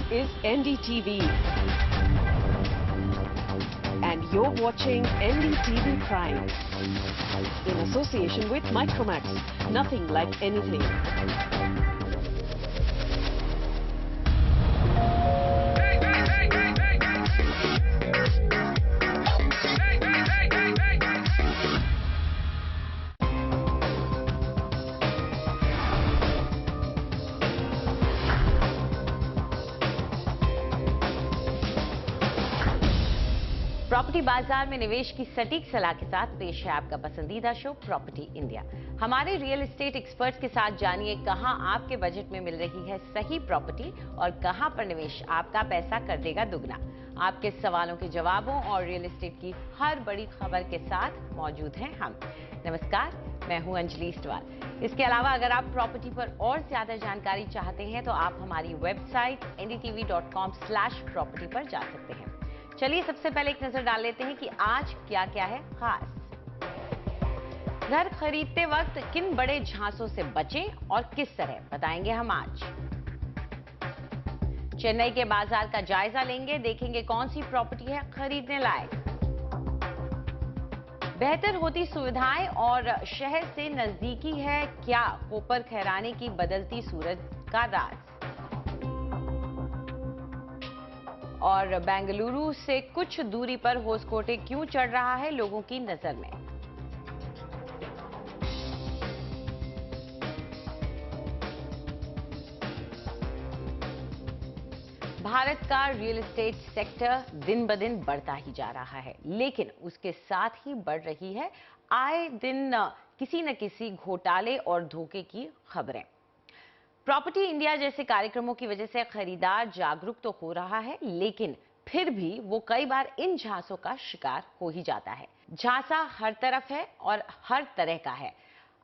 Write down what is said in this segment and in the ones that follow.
is NDTV. And you're watching NDTV Prime. In association with Micromax. Nothing like anything. Property बाजार में निवेश की सटीक सलाह के साथ पेश है आपका पसंदीदा शो प्रॉपर्टी इंडिया। हमारे रियल एस्टेट एक्सपर्ट्स के साथ जानिए कहां आपके बजट में मिल रही है सही प्रॉपर्टी और कहां पर निवेश आपका पैसा कर देगा दुगना। आपके सवालों के जवाबों और रियल एस्टेट की हर बड़ी खबर के साथ मौजूद हैं हम। नमस्कार, मैं हूं अंजलि इस्टवाल। इसके अलावा अगर आप प्रॉपर्टी पर और ज्यादा जानकारी चाहते हैं तो आप हमारी वेबसाइट ndtv.com/property पर जा सकते हैं। चलिए सबसे पहले एक नजर डाल लेते हैं कि आज क्या क्या है खास। घर खरीदते वक्त किन बड़े झांसों से बचें और किस तरह, बताएंगे हम आज। चेन्नई के बाजार का जायजा लेंगे, देखेंगे कौन सी प्रॉपर्टी है खरीदने लायक। बेहतर होती सुविधाएं और शहर से नजदीकी है क्या कोपर खैराने की बदलती सूरत का राज। और बेंगलुरु से कुछ दूरी पर होसकोटे क्यों चढ़ रहा है लोगों की नजर में। भारत का रियल एस्टेट सेक्टर दिन ब दिन बढ़ता ही जा रहा है, लेकिन उसके साथ ही बढ़ रही है आए दिन किसी न किसी घोटाले और धोखे की खबरें। प्रॉपर्टी इंडिया जैसे कार्यक्रमों की वजह से खरीदार जागरूक तो हो रहा है, लेकिन फिर भी वो कई बार इन झांसों का शिकार हो ही जाता है। झांसा हर तरफ है और हर तरह का है।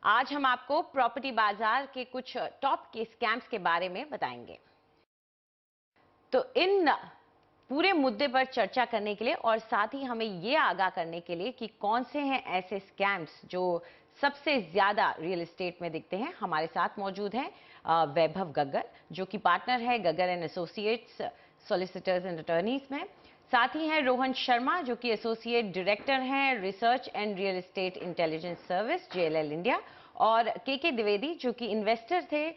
आज हम आपको प्रॉपर्टी बाजार के कुछ टॉप के स्कैम्स के बारे में बताएंगे। तो इन पूरे मुद्दे पर चर्चा करने के लिए और साथ ही हमें ये आगाह करने के लिए कि कौन से हैं ऐसे स्कैम्स जो सबसे ज्यादा रियल एस्टेट में दिखते हैं, हमारे साथ मौजूद हैं वैभव गग्गर, जो कि पार्टनर है गग्गर and associates solicitors and attorneys में। साथ ही हैं रोहन शर्मा, जो कि एसोसिएट डायरेक्टर हैं research and real estate intelligence service JLL India. और के द्विवेदी, जो कि इन्वेस्टर थे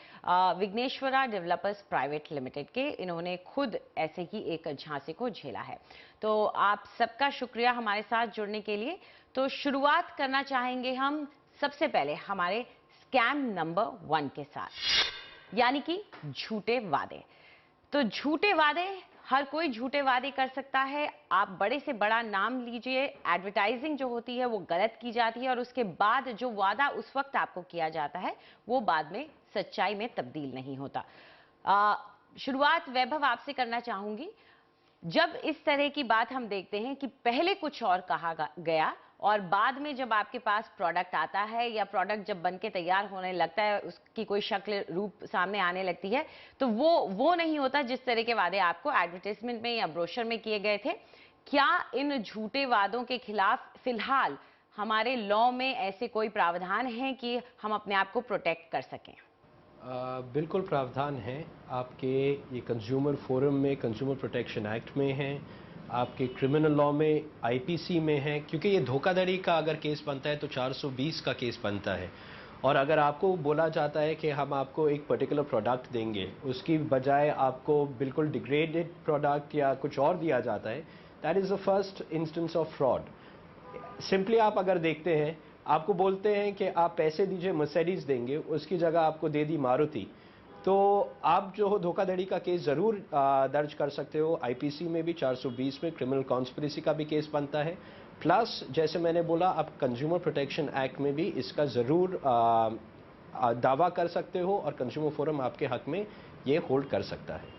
विघ्नेश्वरा डेवलपर्स प्राइवेट लिमिटेड के। इन्होंने खुद ऐसे ही एक झांसे को झेला है। तो आप सबका शुक्रिया हमारे साथ जुड़ने के लिए। तो शुरुआत करना चाहेंगे हम सबसे पहले हमारे स्कैम नंबर 1 के साथ, यानी कि झूठे वादे। तो झूठे वादे, हर कोई झूठे वादे कर सकता है। आप बड़े से बड़ा नाम लीजिए, एडवर्टाइजिंग जो होती है वो गलत की जाती है और उसके बाद जो वादा उस वक्त आपको किया जाता है वो बाद में सच्चाई में तब्दील नहीं होता। शुरुआत वैभव आपसे करना चाहूंगी। जब इस तरह की बात हम देखते हैं कि पहले कुछ और कहा गया और बाद में जब आपके पास प्रोडक्ट आता है या प्रोडक्ट जब बनके तैयार होने लगता है, उसकी कोई शक्ल रूप सामने आने लगती है, तो वो नहीं होता जिस तरह के वादे आपको एडवर्टाइजमेंट में या ब्रोशर में किए गए थे। क्या इन झूठे वादों के खिलाफ फिलहाल हमारे लॉ में ऐसे कोई प्रावधान है कि हम अपने आप को प्रोटेक्ट कर सकें? बिल्कुल प्रावधान है। आपके ये कंज्यूमर फोरम में कंज्यूमर प्रोटेक्शन एक्ट में है, आपके क्रिमिनल लॉ में IPC में है। क्योंकि ये धोखाधड़ी का अगर केस बनता है तो 420 का केस बनता है। और अगर आपको बोला जाता है कि हम आपको एक पर्टिकुलर प्रोडक्ट देंगे, उसकी बजाय आपको बिल्कुल डिग्रेडेड प्रोडक्ट या कुछ और दिया जाता है, that is the first instance of fraud. Simply आप अगर देखते हैं, आपको बोलते हैं कि आप पैसे दीजिए मर्सिडीज देंगे, उसकी जगह आपको दे दी मारुति, तो आप जो हो धोखाधड़ी का केस जरूर दर्ज कर सकते हो। IPC में भी 420 में क्रिमिनल कॉन्स्पिरेसी का भी केस बनता है। प्लस जैसे मैंने बोला, आप कंज्यूमर प्रोटेक्शन एक्ट में भी इसका जरूर दावा कर सकते हो और कंज्यूमर फोरम आपके हक में ये होल्ड कर सकता है।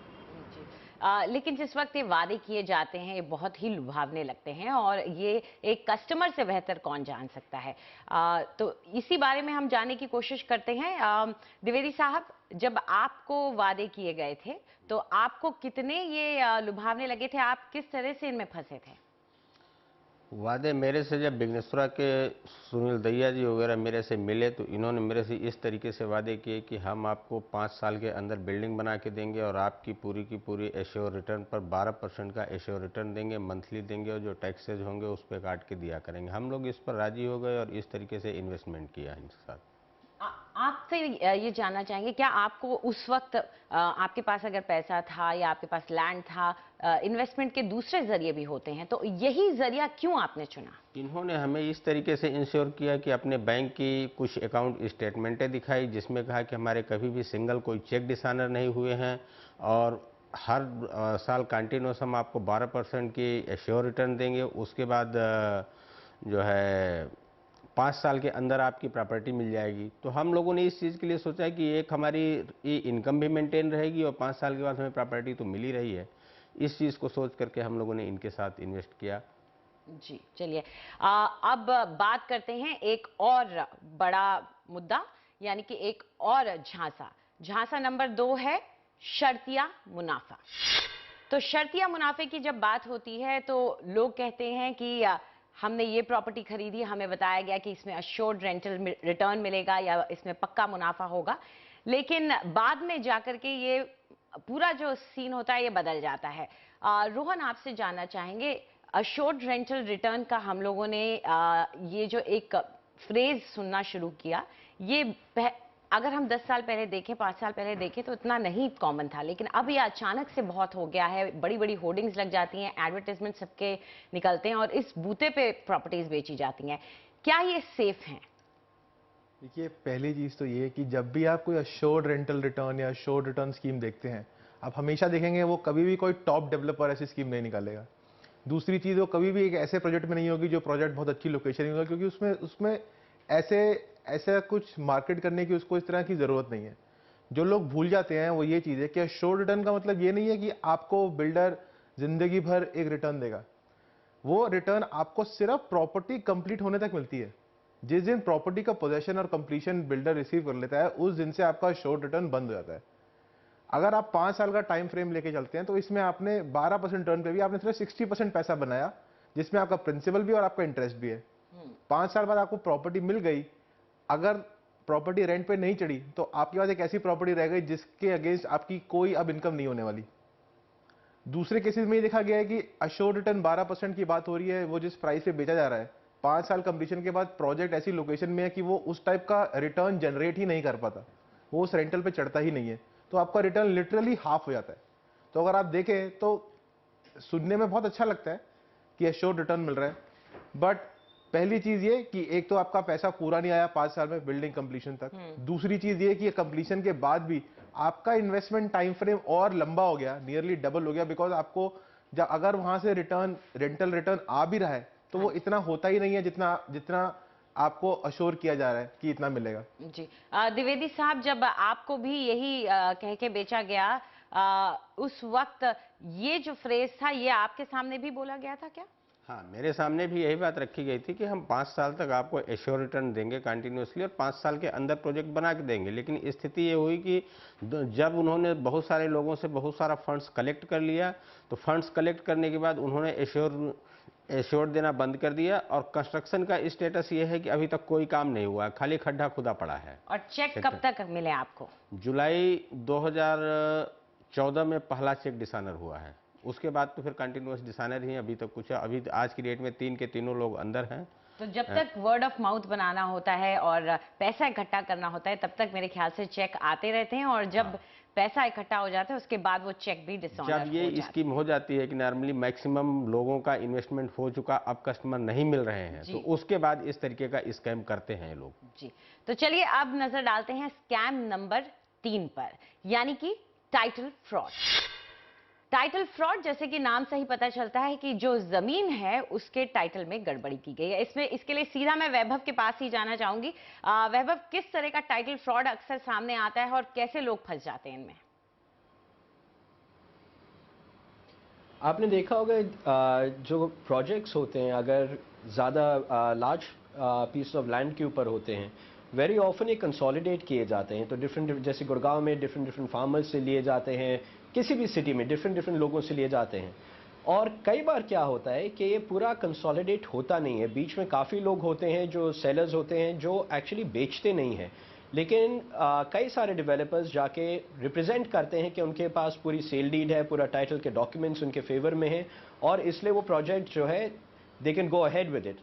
लेकिन जिस वक्त ये वादे किए जाते हैं ये बहुत ही लुभावने लगते हैं और ये एक कस्टमर से बेहतर कौन जान सकता है। तो इसी बारे में हम जानने की कोशिश करते हैं। द्विवेदी साहब, जब आपको वादे किए गए थे तो आपको कितने ये लुभावने लगे थे? आप किस तरह से इनमें फंसे थे? वादे मेरे से जब बिग्नेश्वरा के सुनील दहिया जी वगैरह मेरे से मिले तो इन्होंने मेरे से इस तरीके से वादे किए कि हम आपको 5 साल के अंदर बिल्डिंग बना के देंगे और आपकी पूरी की पूरी एश्योर रिटर्न पर 12% का एश्योर रिटर्न देंगे, मंथली देंगे, और जो टैक्सेज होंगे उस पर काट के दिया करेंगे। हम लोग इस पर राजी हो गए और इस तरीके से इन्वेस्टमेंट किया है इनके साथ। आपसे ये जानना चाहेंगे, क्या आपको उस वक्त आपके पास अगर पैसा था या आपके पास लैंड था, इन्वेस्टमेंट के दूसरे जरिए भी होते हैं, तो यही जरिया क्यों आपने चुना? इन्होंने हमें इस तरीके से इंश्योर किया कि अपने बैंक की कुछ अकाउंट स्टेटमेंटें दिखाई, जिसमें कहा कि हमारे कभी भी सिंगल कोई चेक डिसऑनर नहीं हुए हैं, और हर साल कंटिन्यूस हम आपको 12% की एश्योर रिटर्न देंगे। उसके बाद जो है 5 साल के अंदर आपकी प्रॉपर्टी मिल जाएगी। तो हम लोगों ने इस चीज़ के लिए सोचा कि एक हमारी इनकम भी मेंटेन रहेगी और 5 साल के बाद हमें प्रॉपर्टी तो मिल ही रही है। इस चीज़ को सोच करके हम लोगों ने इनके साथ इन्वेस्ट किया। जी, चलिए अब बात करते हैं एक और बड़ा मुद्दा, यानी कि एक और झांसा। झांसा नंबर 2 है शर्तिया मुनाफा। तो शर्तिया मुनाफे की जब बात होती है तो लोग कहते हैं कि हमने ये प्रॉपर्टी खरीदी, हमें बताया गया कि इसमें अश्योर्ड रेंटल रिटर्न मिलेगा या इसमें पक्का मुनाफा होगा, लेकिन बाद में जाकर के ये पूरा जो सीन होता है ये बदल जाता है। रोहन, आपसे जानना चाहेंगे, अश्योर्ड रेंटल रिटर्न का हम लोगों ने ये जो एक फ्रेज सुनना शुरू किया, ये अगर हम 10 साल पहले देखें, 5 साल पहले देखें तो इतना नहीं कॉमन था, लेकिन अब ये अचानक से बहुत हो गया है। बड़ी बड़ी होर्डिंग्स लग जाती हैं, एडवर्टाइजमेंट सबके निकलते हैं और इस बूते पे प्रॉपर्टीज बेची जाती हैं। क्या ये सेफ हैं? देखिए, पहली चीज़ तो ये है कि जब भी आप कोई अश्योर्ड रेंटल रिटर्न या अश्योर्ड रिटर्न स्कीम देखते हैं, आप हमेशा देखेंगे वो कभी भी कोई टॉप डेवलपर ऐसी स्कीम नहीं निकालेगा। दूसरी चीज़, वो कभी भी एक ऐसे प्रोजेक्ट में नहीं होगी जो प्रोजेक्ट बहुत अच्छी लोकेशन में होगा, क्योंकि उसमें ऐसा कुछ मार्केट करने की उसको इस तरह की ज़रूरत नहीं है। जो लोग भूल जाते हैं वो ये चीज़ है कि अश्योर्ड रिटर्न का मतलब ये नहीं है कि आपको बिल्डर ज़िंदगी भर एक रिटर्न देगा। वो रिटर्न आपको सिर्फ प्रॉपर्टी कंप्लीट होने तक मिलती है। जिस दिन प्रॉपर्टी का पोजेशन और कंप्लीशन बिल्डर रिसीव कर लेता है, उस दिन से आपका अश्योर्ड रिटर्न बंद हो जाता है। अगर आप 5 साल का टाइम फ्रेम लेके चलते हैं तो इसमें आपने 12% टर्न पे भी आपने सिर्फ 60% पैसा बनाया, जिसमें आपका प्रिंसिपल भी और आपका इंटरेस्ट भी है। 5 साल बाद आपको प्रॉपर्टी मिल गई, अगर प्रॉपर्टी रेंट पे नहीं चढ़ी तो आपके पास एक ऐसी प्रॉपर्टी रह गई जिसके अगेंस्ट आपकी कोई अब इनकम नहीं होने वाली। दूसरे केसेस में ये देखा गया है कि अश्योर्ड रिटर्न 12% की बात हो रही है, वो जिस प्राइस पे बेचा जा रहा है, 5 साल कंप्लीशन के बाद प्रोजेक्ट ऐसी लोकेशन में है कि वो उस टाइप का रिटर्न जनरेट ही नहीं कर पाता, वो उस रेंटल पे चढ़ता ही नहीं है, तो आपका रिटर्न लिटरली हाफ हो जाता है। तो अगर आप देखें तो सुनने में बहुत अच्छा लगता है कि अश्योर्ड रिटर्न मिल रहा है, बट पहली चीज ये कि एक तो आपका पैसा पूरा नहीं आया 5 साल में बिल्डिंग कंप्लीशन तक। दूसरी चीज ये कि कंप्लीशन के बाद भी आपका इन्वेस्टमेंट टाइम फ्रेम और लंबा हो गया, नियरली डबल हो गया, बिकॉज आपको जब अगर वहां से रिटर्न रेंटल रिटर्न आ भी रहा है तो वो इतना होता ही नहीं है जितना आपको अश्योर किया जा रहा है कि इतना मिलेगा। जी, द्विवेदी साहब, जब आपको भी यही कह के बेचा गया, उस वक्त ये जो फ्रेज था ये आपके सामने भी बोला गया था क्या? हाँ, मेरे सामने भी यही बात रखी गई थी कि हम 5 साल तक आपको एश्योर रिटर्न देंगे कंटिन्यूसली और 5 साल के अंदर प्रोजेक्ट बना के देंगे। लेकिन स्थिति ये हुई कि जब उन्होंने बहुत सारे लोगों से बहुत सारा फंड्स कलेक्ट कर लिया, तो फंड्स कलेक्ट करने के बाद उन्होंने एश्योर देना बंद कर दिया, और कंस्ट्रक्शन का स्टेटस ये है कि अभी तक कोई काम नहीं हुआ, खाली खड्डा खुदा पड़ा है। और चेक कब तक मिले आपको? जुलाई 2014 में पहला चेक डिसऑनर हुआ है, उसके बाद तो फिर कंटिन्यूअस डिसऑनर ही अभी तक कुछ है। अभी आज की डेट में 3 के तीनों लोग अंदर हैं। तो जब तक वर्ड ऑफ माउथ बनाना होता है और पैसा इकट्ठा करना होता है, तब तक मेरे ख्याल से चेक आते रहते हैं, और जब पैसा इकट्ठा हो जाता है उसके बाद वो चेक भी डिसऑनर जब ये स्कीम हो जाती है कि नॉर्मली मैक्सिमम लोगों का इन्वेस्टमेंट हो चुका, अब कस्टमर नहीं मिल रहे हैं, तो उसके बाद इस तरीके का स्कैम करते हैं लोग। जी, तो चलिए अब नजर डालते हैं स्कैम नंबर 3 पर, यानी कि टाइटल फ्रॉड। टाइटल फ्रॉड, जैसे कि नाम से ही पता चलता है कि जो जमीन है उसके टाइटल में गड़बड़ी की गई है। इसके लिए सीधा मैं वैभव के पास ही जाना चाहूंगी। वैभव, किस तरह का टाइटल फ्रॉड अक्सर सामने आता है और कैसे लोग फंस जाते हैं इनमें? आपने देखा होगा जो प्रोजेक्ट्स होते हैं, अगर ज़्यादा लार्ज पीस ऑफ लैंड के ऊपर होते हैं, वेरी ऑफन ये कंसोलिडेट किए जाते हैं। तो डिफरेंट, जैसे गुड़गांव में डिफरेंट फार्मर्स से लिए जाते हैं, किसी भी सिटी में डिफरेंट लोगों से लिए जाते हैं, और कई बार क्या होता है कि ये पूरा कंसोलिडेट होता नहीं है, बीच में काफ़ी लोग होते हैं जो सेलर्स होते हैं जो एक्चुअली बेचते नहीं हैं, लेकिन कई सारे डेवलपर्स जाके रिप्रेजेंट करते हैं कि उनके पास पूरी सेल डीड है, पूरा टाइटल के डॉक्यूमेंट्स उनके फेवर में हैं और इसलिए वो प्रोजेक्ट जो है they can go ahead with it.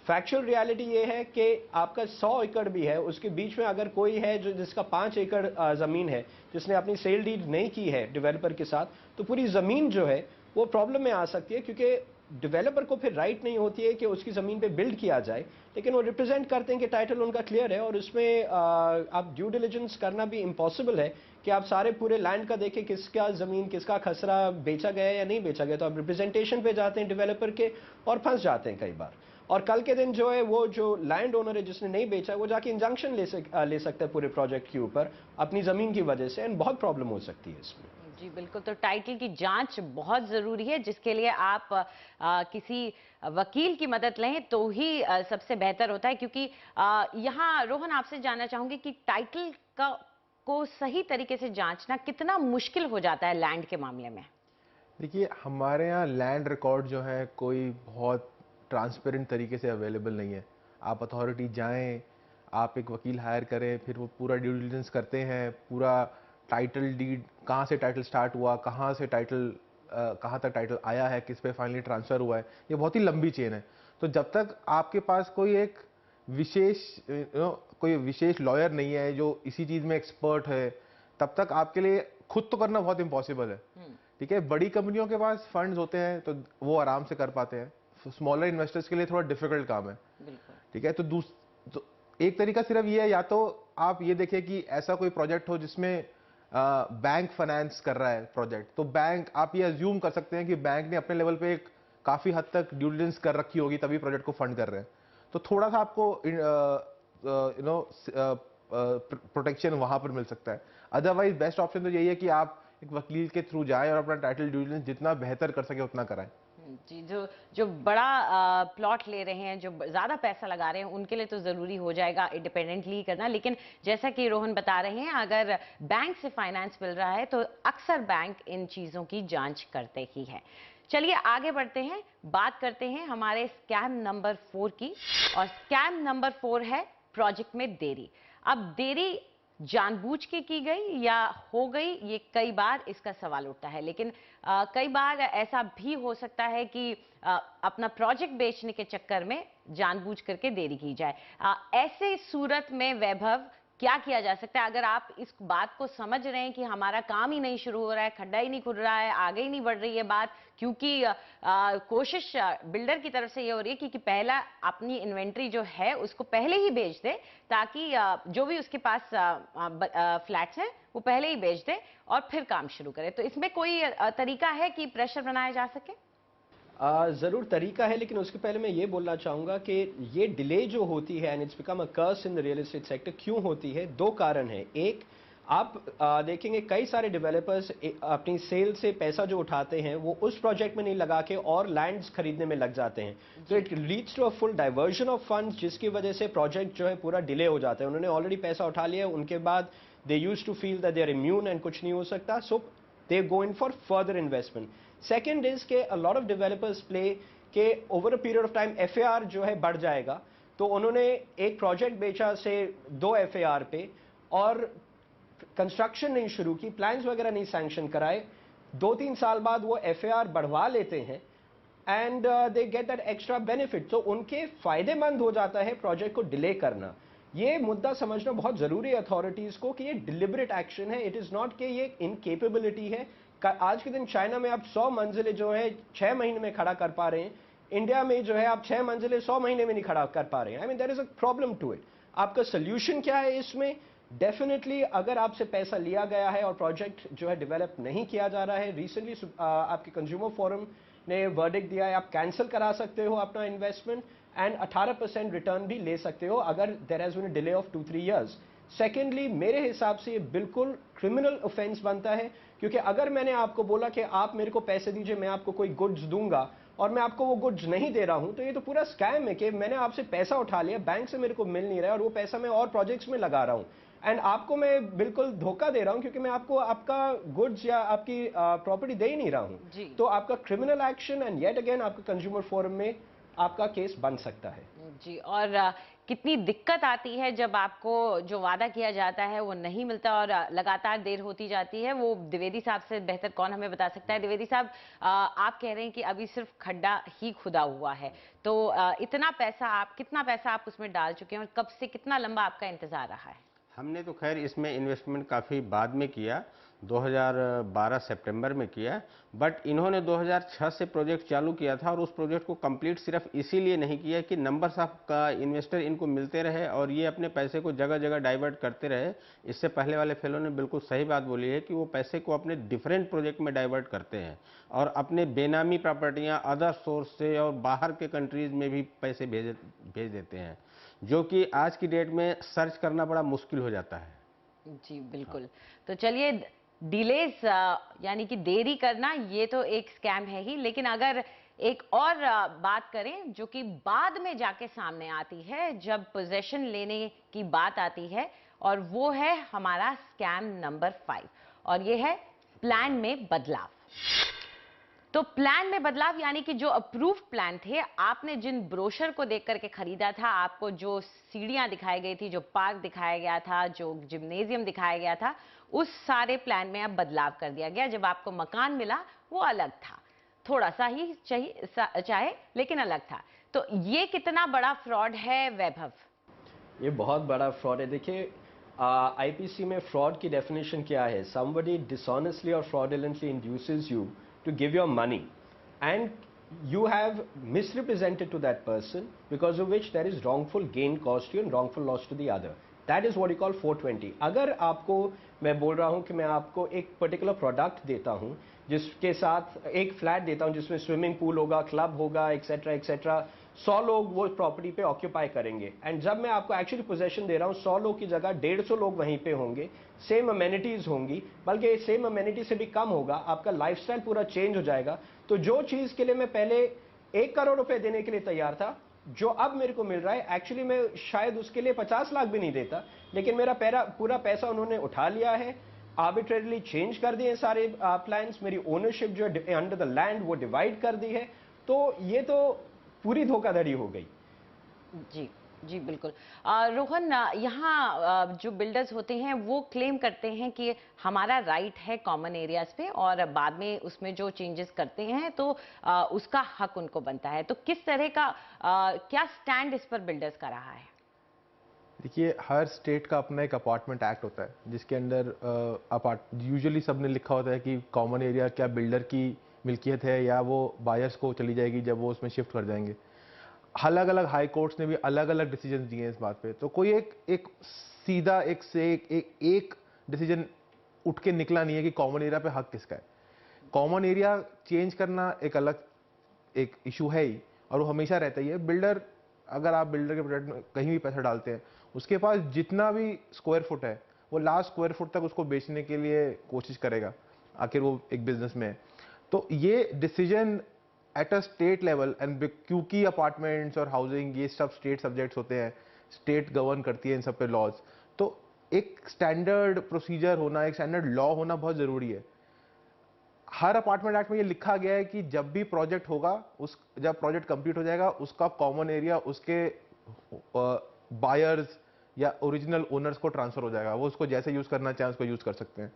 Factual reality ये है कि आपका 100 एकड़ भी है, उसके बीच में अगर कोई है जो जिसका 5 एकड़ ज़मीन है, जिसने अपनी सेल डीड नहीं की है डेवलपर के साथ, तो पूरी ज़मीन जो है वो प्रॉब्लम में आ सकती है, क्योंकि डेवलपर को फिर राइट नहीं होती है कि उसकी ज़मीन पे बिल्ड किया जाए, लेकिन वो रिप्रेजेंट करते हैं कि टाइटल उनका क्लियर है और उसमें आप ड्यू डिलिजेंस करना भी इम्पॉसिबल है कि आप सारे पूरे लैंड का देखें किसका ज़मीन किसका खसरा बेचा गया है या नहीं बेचा गया, तो आप रिप्रेजेंटेशन पे जाते हैं डेवलपर के और फंस जाते हैं कई बार। और कल के दिन जो है वो जो लैंड ओनर है जिसने नहीं बेचा वो जाके इंजंक्शन ले सकता है पूरे प्रोजेक्ट के ऊपर अपनी ज़मीन की वजह से, एंड बहुत प्रॉब्लम हो सकती है इसमें। जी बिल्कुल, तो टाइटल की जांच बहुत ज़रूरी है, जिसके लिए आप किसी वकील की मदद लें तो ही सबसे बेहतर होता है, क्योंकि यहाँ रोहन आपसे जानना चाहूंगी कि टाइटल का को सही तरीके से जांचना कितना मुश्किल हो जाता है लैंड के मामले में? देखिए, हमारे यहाँ लैंड रिकॉर्ड जो है कोई बहुत ट्रांसपेरेंट तरीके से अवेलेबल नहीं है। आप अथॉरिटी जाएं, आप एक वकील हायर करें, फिर वो पूरा ड्यू डिलिजेंस करते हैं, पूरा टाइटल डीड कहाँ से टाइटल स्टार्ट हुआ, कहाँ से टाइटल कहाँ तक टाइटल आया है, किस पे फाइनली ट्रांसफ़र हुआ है, ये बहुत ही लंबी चेन है। तो जब तक आपके पास कोई एक कोई विशेष लॉयर नहीं है जो इसी चीज़ में एक्सपर्ट है, तब तक आपके लिए खुद तो करना बहुत इम्पॉसिबल है। ठीक है, बड़ी कंपनियों के पास फंड्स होते हैं तो वो आराम से कर पाते हैं, स्मॉलर इन्वेस्टर्स के लिए थोड़ा डिफिकल्ट काम है। ठीक है, तो एक तरीका सिर्फ ये है, या तो आप ये देखें कि ऐसा कोई प्रोजेक्ट हो जिसमें बैंक फाइनेंस कर रहा है प्रोजेक्ट, तो बैंक, आप ये अज्यूम कर सकते हैं कि बैंक ने अपने लेवल पे एक काफ़ी हद तक ड्यू डिलिजेंस कर रखी होगी तभी प्रोजेक्ट को फंड कर रहे हैं। तो थोड़ा सा आपको प्रोटेक्शन वहाँ पर मिल सकता है। अदरवाइज बेस्ट ऑप्शन तो यही है कि आप एक वकील के थ्रू जाएं और अपना टाइटल ड्यू डिलिजेंस जितना बेहतर कर सके उतना कराएं। जी, जो बड़ा प्लॉट ले रहे हैं, जो ज़्यादा पैसा लगा रहे हैं, उनके लिए तो ज़रूरी हो जाएगा इंडिपेंडेंटली करना, लेकिन जैसा कि रोहन बता रहे हैं, अगर बैंक से फाइनेंस मिल रहा है तो अक्सर बैंक इन चीज़ों की जांच करते ही है। चलिए आगे बढ़ते हैं, बात करते हैं हमारे स्कैम नंबर 4 की, और स्कैम नंबर 4 है प्रोजेक्ट में देरी। अब देरी जानबूझ के की गई या हो गई, ये कई बार इसका सवाल उठता है, लेकिन कई बार ऐसा भी हो सकता है कि अपना प्रोजेक्ट बेचने के चक्कर में जानबूझ करके देरी की जाए। ऐसे सूरत में वैभव क्या किया जा सकता है? अगर आप इस बात को समझ रहे हैं कि हमारा काम ही नहीं शुरू हो रहा है, खड्डा ही नहीं खुल रहा है, आगे ही नहीं बढ़ रही है बात, क्योंकि कोशिश बिल्डर की तरफ से ये हो रही है कि पहला अपनी इन्वेंट्री जो है उसको पहले ही बेच दे, ताकि जो भी उसके पास फ्लैट्स हैं वो पहले ही बेच दे और फिर काम शुरू करे। तो इसमें कोई तरीका है कि प्रेशर बनाया जा सके? ज़रूर तरीका है, लेकिन उसके पहले मैं ये बोलना चाहूँगा कि ये डिले जो होती है and it's become a curse in the real estate sector, क्यों होती है? दो कारण हैं। एक, आप देखेंगे कई सारे डेवलपर्स अपनी सेल से पैसा जो उठाते हैं वो उस प्रोजेक्ट में नहीं लगा के और लैंड्स खरीदने में लग जाते हैं, तो it leads to a full diversion of funds, जिसकी वजह से प्रोजेक्ट जो है पूरा डिले हो जाता है। उन्होंने ऑलरेडी पैसा उठा लिया है, उनके बाद they used to feel that they are immune and कुछ नहीं हो सकता, so they go in for further investment. Second is के a lot of developers play के over a period of time FAR जो है बढ़ जाएगा, तो उन्होंने एक प्रोजेक्ट बेचा से 2 FAR पे और कंस्ट्रक्शन नहीं शुरू की, प्लान्स वगैरह नहीं सैंक्शन कराए, 2-3 साल बाद वो FAR बढ़वा लेते हैं and they get that extra benefit, तो उनके फायदेमंद हो जाता है प्रोजेक्ट को डिले करना। ये मुद्दा समझना बहुत जरूरी है अथॉरिटीज को कि ये डिलिबरेट एक्शन है, इट इज नॉट कि ये इनकेपेबिलिटी है। आज के दिन चाइना में आप 100 मंजिलें जो है 6 महीने में खड़ा कर पा रहे हैं, इंडिया में जो है आप 6 मंजिलें 100 महीने में नहीं खड़ा कर पा रहे हैं। I mean there is a problem to it. आपका सोल्यूशन क्या है इसमें? डेफिनेटली अगर आपसे पैसा लिया गया है और प्रोजेक्ट जो है डेवलप नहीं किया जा रहा है, रिसेंटली आपके कंज्यूमर फोरम ने वर्डिक्ट दिया है, आप कैंसिल करा सकते हो अपना इन्वेस्टमेंट एंड 18% रिटर्न भी ले सकते हो अगर there has been a delay of 2-3 years. Secondly, मेरे हिसाब से ये बिल्कुल क्रिमिनल ऑफेंस बनता है, क्योंकि अगर मैंने आपको बोला कि आप मेरे को पैसे दीजिए, मैं आपको कोई गुड्स दूंगा और मैं आपको वो गुड्स नहीं दे रहा हूं, तो ये तो पूरा स्कैम है कि मैंने आपसे पैसा उठा लिया, बैंक से मेरे को मिल नहीं रहा है और वो पैसा मैं और प्रोजेक्ट्स में लगा रहा हूं। एंड आपको मैं बिल्कुल धोखा दे रहा हूं क्योंकि मैं आपको आपका गुड्स या आपकी प्रॉपर्टी दे ही नहीं रहा जी। हूं। तो आपका criminal action and yet again आपका कंज्यूमर फोरम में आपका केस बन सकता है। जी, और कितनी दिक्कत आती है जब आपको जो वादा किया जाता है वो नहीं मिलता और लगातार देर होती जाती है, वो द्विवेदी साहब से बेहतर कौन हमें बता सकता है। द्विवेदी साहब, आप कह रहे हैं कि अभी सिर्फ खड्डा ही खुदा हुआ है, तो कितना पैसा आप उसमें डाल चुके हैं और कब से कितना लंबा आपका इंतजार रहा है? हमने तो खैर इसमें इन्वेस्टमेंट काफ़ी बाद में किया, 2012 सितंबर में किया, बट इन्होंने 2006 से प्रोजेक्ट चालू किया था और उस प्रोजेक्ट को कंप्लीट सिर्फ इसीलिए नहीं किया कि नंबर्स ऑफ का इन्वेस्टर इनको मिलते रहे और ये अपने पैसे को जगह जगह डाइवर्ट करते रहे। इससे पहले वाले फेलो ने बिल्कुल सही बात बोली है कि वो पैसे को अपने डिफरेंट प्रोजेक्ट में डाइवर्ट करते हैं और अपने बेनामी प्रॉपर्टियाँ अदर सोर्स से और बाहर के कंट्रीज में भी पैसे भेज देते हैं, जो कि आज की डेट में सर्च करना बड़ा मुश्किल हो जाता है। जी बिल्कुल। तो चलिए, डिलेज यानी कि देरी करना ये तो एक स्कैम है ही, लेकिन अगर एक और बात करें जो कि बाद में जाके सामने आती है जब पोजेशन लेने की बात आती है, और वो है हमारा स्कैम नंबर 5, और ये है प्लान में बदलाव। तो प्लान में बदलाव यानी कि जो अप्रूव्ड प्लान थे, आपने जिन ब्रोशर को देख करके खरीदा था, आपको जो सीढ़ियां दिखाई गई थी, जो पार्क दिखाया गया था, जो जिम्नेजियम दिखाया गया था, उस सारे प्लान में अब बदलाव कर दिया गया। जब आपको मकान मिला वो अलग था, थोड़ा सा ही चाहे लेकिन अलग था। तो ये कितना बड़ा फ्रॉड है वैभव? ये बहुत बड़ा फ्रॉड है। देखिए, आईपीसी में फ्रॉड की डेफिनेशन क्या है? समबडी डिसऑनेस्टली और fraudulently induces you to give your money and you have misrepresented to that person, because of which there is wrongful gain caused to you and wrongful loss to the other. That is what you call 420. अगर आपको मैं बोल रहा हूं कि मैं आपको एक पर्टिकुलर प्रोडक्ट देता हूं जिसके साथ एक फ्लैट देता हूं जिसमें स्विमिंग पूल होगा, क्लब होगा, एक्सेट्रा एक्सेट्रा, 100 लोग वो प्रॉपर्टी पे ऑक्यूपाई करेंगे, एंड जब मैं आपको एक्चुअली पोजेशन दे रहा हूं 100 लोग की जगह 150 लोग वहीं पे होंगे, सेम अमेनिटीज होंगी, बल्कि सेम अमेनिटी से भी कम होगा, आपका लाइफस्टाइल पूरा चेंज हो जाएगा। तो जो चीज के लिए मैं पहले 1 करोड़ रुपए देने के लिए तैयार था, जो अब मेरे को मिल रहा है, एक्चुअली मैं शायद उसके लिए 50 लाख भी नहीं देता, लेकिन मेरा पूरा पैसा उन्होंने उठा लिया है, आर्बिट्रेरली चेंज कर दिए सारे प्लान्स, मेरी ओनरशिप जो अंडर द लैंड वो डिवाइड कर दी है। तो ये तो पूरी धोखाधड़ी हो गई। जी जी बिल्कुल। रोहन, यहाँ जो बिल्डर्स होते हैं वो क्लेम करते हैं कि हमारा राइट है कॉमन एरियाज पे, और बाद में उसमें जो चेंजेस करते हैं तो उसका हक उनको बनता है। तो किस तरह का क्या स्टैंड इस पर बिल्डर्स का रहा है? देखिए, हर स्टेट का अपना एक अपार्टमेंट एक्ट होता है जिसके अंदर यूजुअली सबने लिखा होता है कि कॉमन एरिया क्या बिल्डर की मिल्कियत है या वो बायर्स को चली जाएगी जब वो उसमें शिफ्ट कर जाएंगे। अलग अलग हाई कोर्ट्स ने भी अलग अलग डिसीजन दिए हैं इस बात पे। तो कोई एक सीधा एक डिसीजन उठ के निकला नहीं है कि कॉमन एरिया पे हक किसका है। कॉमन एरिया चेंज करना एक अलग एक इशू है ही, और वो हमेशा रहता ही है। बिल्डर, अगर आप बिल्डर के प्रोजेक्ट में कहीं भी पैसा डालते हैं, उसके पास जितना भी स्क्वायर फुट है वो लास्ट स्क्वायर फुट तक उसको बेचने के लिए कोशिश करेगा, आखिर वो एक बिजनेस में है। तो ये decision at a state level, and क्योंकि अपार्टमेंट्स और हाउसिंग ये सब स्टेट सब्जेक्ट्स होते हैं, स्टेट गवर्न करती है इन सब पे लॉज, तो एक स्टैंडर्ड प्रोसीजर होना, एक स्टैंडर्ड लॉ होना बहुत जरूरी है। हर अपार्टमेंट एक्ट में ये लिखा गया है कि जब भी प्रोजेक्ट होगा, जब प्रोजेक्ट कंप्लीट हो जाएगा, उसका कॉमन एरिया उसके बायर्स या ओरिजिनल ओनर्स को ट्रांसफर हो जाएगा। वो उसको जैसे यूज करना चाहे उसको यूज कर सकते हैं।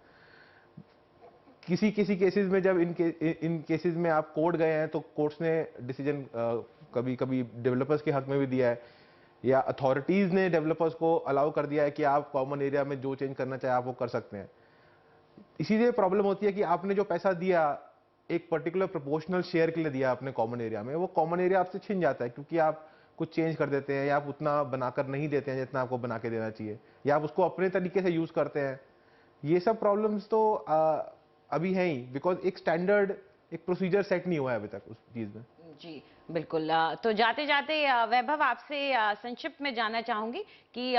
किसी केसेस में जब इन केसेस में आप कोर्ट गए हैं तो कोर्ट्स ने डिसीजन कभी कभी डेवलपर्स के हक में भी दिया है, या अथॉरिटीज ने डेवलपर्स को अलाउ कर दिया है कि आप कॉमन एरिया में जो चेंज करना चाहे आप वो कर सकते हैं। इसीलिए प्रॉब्लम होती है कि आपने जो पैसा दिया एक पर्टिकुलर प्रोपोर्शनल शेयर के लिए दिया अपने कॉमन एरिया में, वो कॉमन एरिया आपसे छिन जाता है क्योंकि आप कुछ चेंज कर देते हैं, या आप उतना बनाकर नहीं देते हैं जितना आपको बना के देना चाहिए, या आप उसको अपने तरीके से यूज करते हैं। ये सब प्रॉब्लम्स तो अभी है ही, बिकॉज एक स्टैंडर्ड एक प्रोसीजर सेट नहीं हुआ है अभी तक उस चीज में। जी बिल्कुल। तो जाते जाते वैभव, आपसे संक्षिप्त में जानना चाहूंगी कि